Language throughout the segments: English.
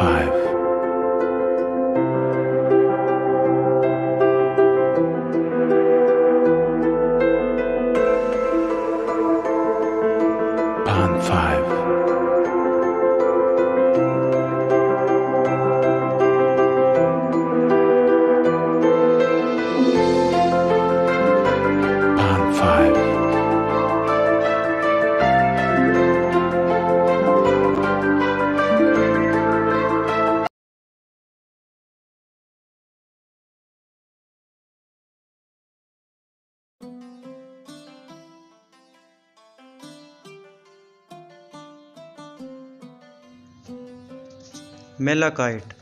5. Pan 5. Pan 5. Mallachite.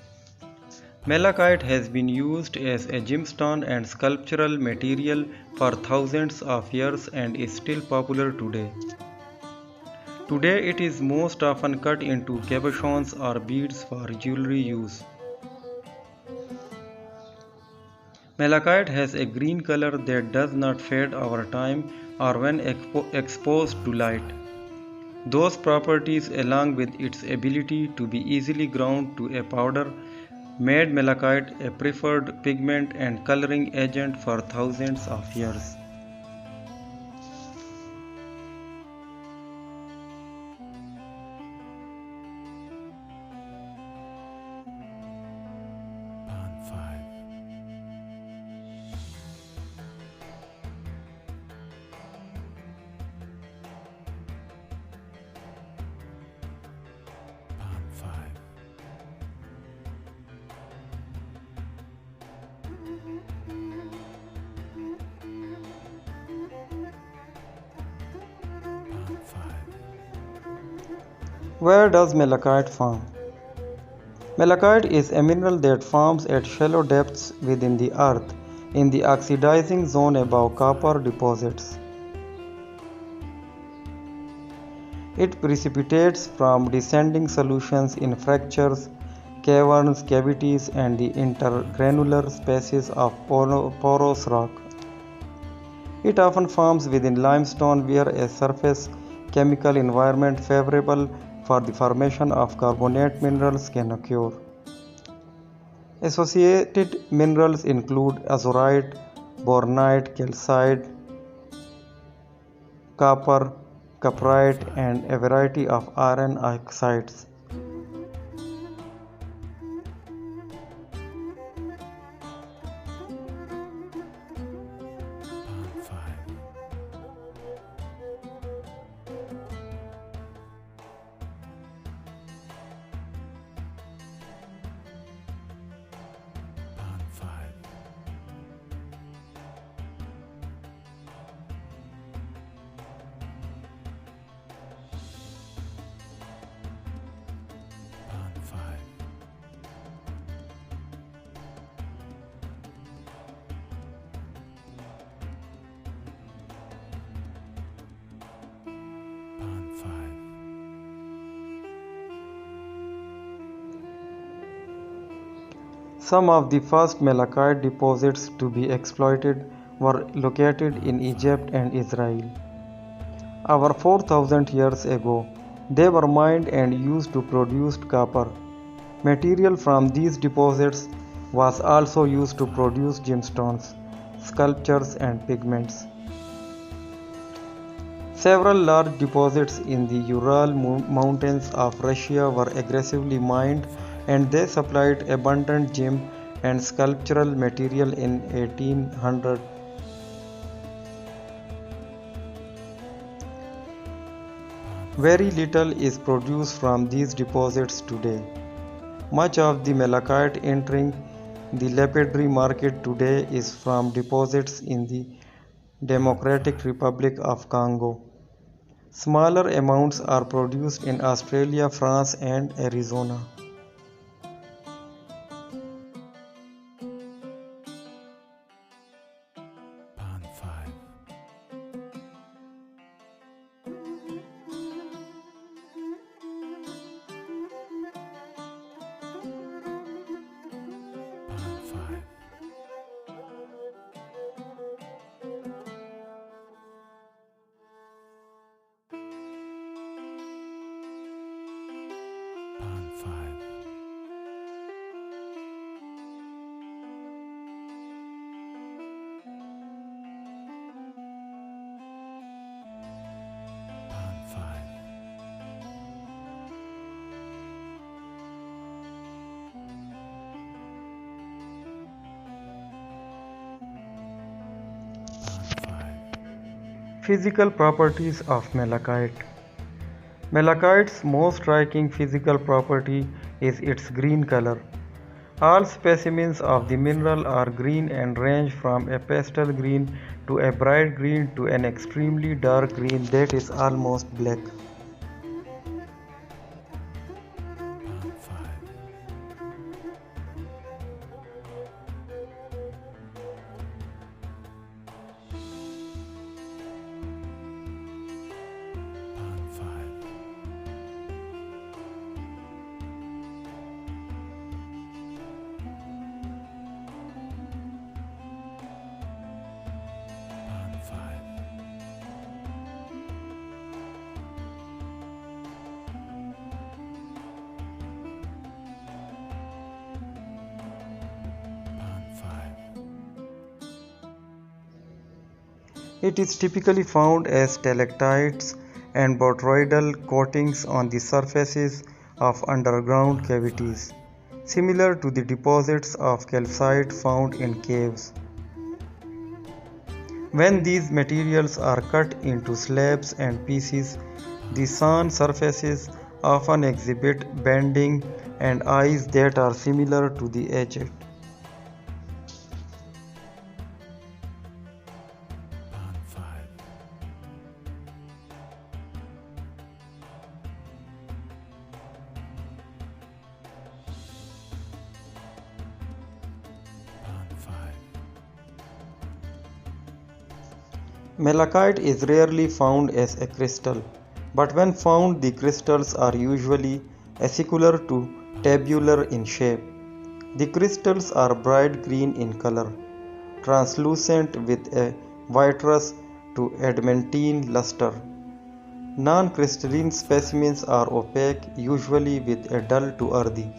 Mallachite has been used as a gemstone and sculptural material for thousands of years and is still popular today. Today it is most often cut into cabochons or beads for jewelry use. Mallachite has a green color that does not fade over time or when exposed to light. Those properties, along with its ability to be easily ground to a powder, made malachite a preferred pigment and coloring agent for thousands of years. Pan 5. Pan 5. Pan 5. Where does malachite form? Malachite is a mineral that forms at shallow depths within the earth in the oxidizing zone above copper deposits. It precipitates from descending solutions in fractures, caverns, cavities, and the intergranular spaces of porous rock. It often forms within limestone where a surface chemical environment favorable for the formation of carbonate minerals can occur. Associated minerals include azurite, bornite, calcite, copper, cuprite, and a variety of iron oxides. Pan 5. Pan 5. Pan 5. Pan 5. Some of the first malachite deposits to be exploited were located in Egypt and Israel. Over 4,000 years ago, they were mined and used to produce copper. Material from these deposits was also used to produce gemstones, sculptures, and pigments. Several large deposits in the Ural Mountains of Russia were aggressively mined and they supplied abundant gem and sculptural material in 1800. Very little is produced from these deposits today. Much of the malachite entering the lapidary market today is from deposits in the Democratic Republic of Congo. Smaller amounts are produced in Australia, France, and Arizona. Pan 5. Pan 5. Pan 5. Physical properties of malachite. Malachite's most striking physical property is its green color. All specimens of the mineral are green and range from a pastel green to a bright green to an extremely dark green that is almost black. Pan 5. Pan 5. Pan 5. Pan 5. It is typically found as stalactites and botryoidal coatings on the surfaces of underground cavities, similar to the deposits of calcite found in caves. When these materials are cut into slabs and pieces, the sawn surfaces often exhibit bending and eyes that are similar to the agate. Pan 5. Pan 5. Malachite is rarely found as a crystal, but when found, the crystals are usually acicular to tabular in shape. The crystals are bright green in color, translucent with a vitreous to adamantine luster. Non-crystalline specimens are opaque, usually with a dull to earthy